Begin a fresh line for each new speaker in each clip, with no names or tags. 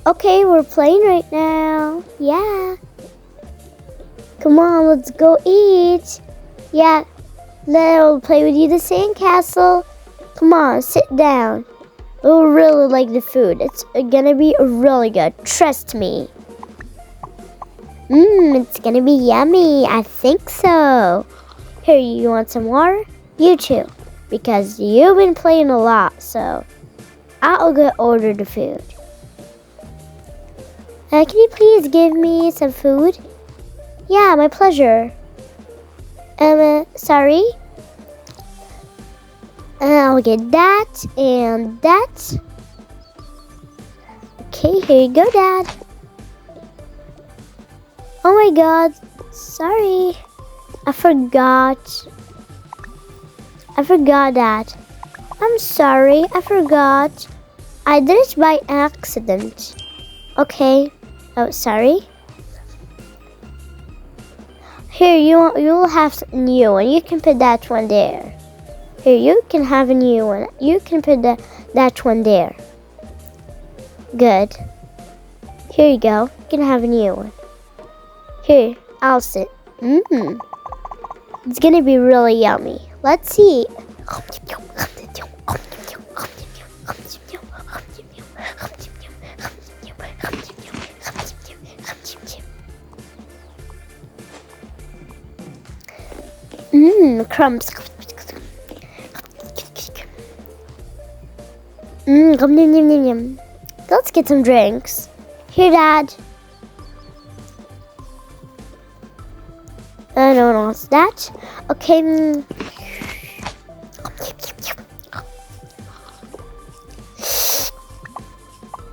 Okay, we're playing right now. Yeah. Come on, let's go eat. Yeah. Then I'll play with you the sandcastle. Come on, sit down. We'll really like the food. It's gonna be really good. Trust me. It's gonna be yummy. I think so. Here, you want some water? You too. Because you've been playing a lot, so I'll go order the food. Can you please give me some food? Yeah, my pleasure. Sorry. I'll get that and that. Okay, here you go, Dad. Oh my God, sorry. I forgot that. I'm sorry, I forgot. I did it by accident. Okay. Oh, sorry. Here, you'll have a new one. You can put that one there. Here, you can have a new one. You can put that one there. Good. Here you go. You can have a new one. Here, I'll sit. It's gonna be really yummy. Let's see. Crumbs. Let's get some drinks. Here, Dad. No one wants that. Okay.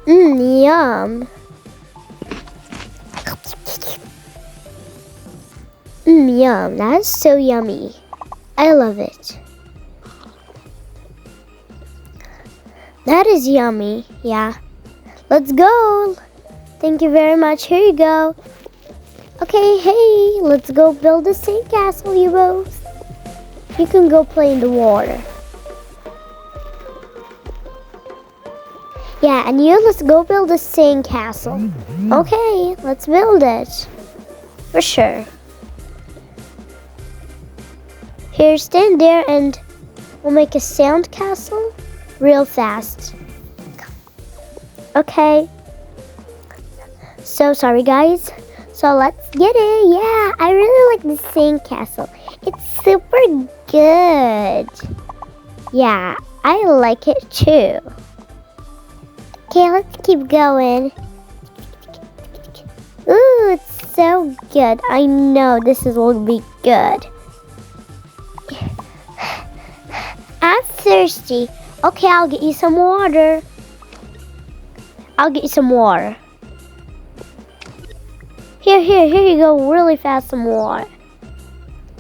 Yum. Yum. That's so yummy. I love it. That is yummy. Yeah. Let's go. Thank you very much. Here you go. Okay, hey, let's go build a sandcastle, you both. You can go play in the water. Yeah, and you, let's go build a sandcastle. Okay, let's build it. For sure. Here, stand there and we'll make a sandcastle real fast. Okay. So sorry, guys. So let's get it. Yeah, I really like the sandcastle. It's super good. Yeah, I like it too. Okay, let's keep going. Ooh, it's so good. I know this will be good. I'm thirsty. Okay, I'll get you some water. Here you go, really fast, some water.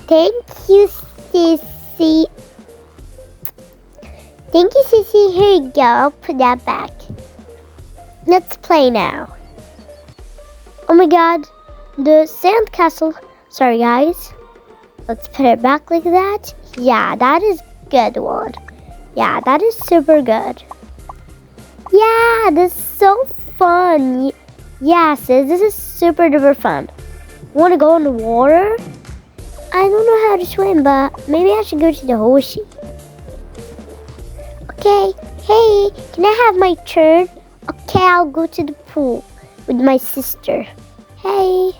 Thank you, Sissy. Here you go, I'll put that back. Let's play now. Oh my God, the sandcastle. Sorry, guys. Let's put it back like that. Yeah, that is good one. Yeah, that is super good. Yeah, this is so fun. Yeah, sis, this is super duper fun. Want to go in the water? I don't know how to swim, but maybe I should go to the horsey. Okay, hey, can I have my turn? Okay, I'll go to the pool with my sister. Hey.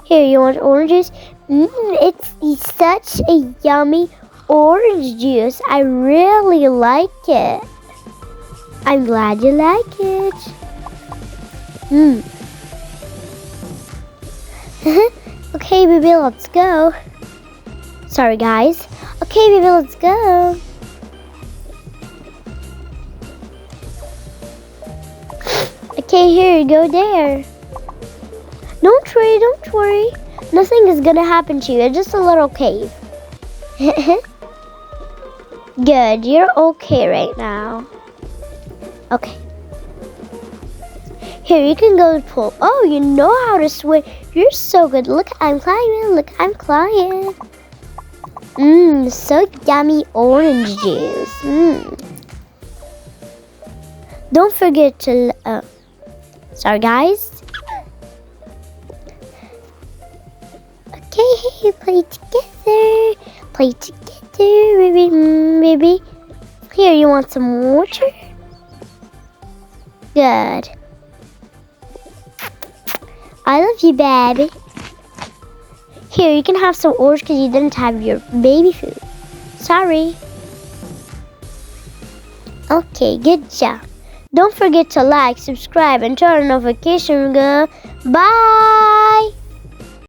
Here, you want oranges? It's such a yummy orange juice. I really like it. I'm glad you like it. Okay, baby, let's go. Sorry, guys. Okay, baby, let's go. Okay, here you go there. Don't worry. Nothing is gonna happen to you. It's just a little cave. Good, you're okay right now. Okay. Here, you can go to the pool. Oh, you know how to swim. You're so good. Look, I'm climbing. So yummy orange juice. Don't forget to, sorry guys. Okay, play together. Play together, baby. Here, you want some water? Good. I love you, baby. Here, you can have some orange because you didn't have your baby food. Sorry. Okay, good job. Don't forget to like, subscribe, and turn on notification bell. Bye!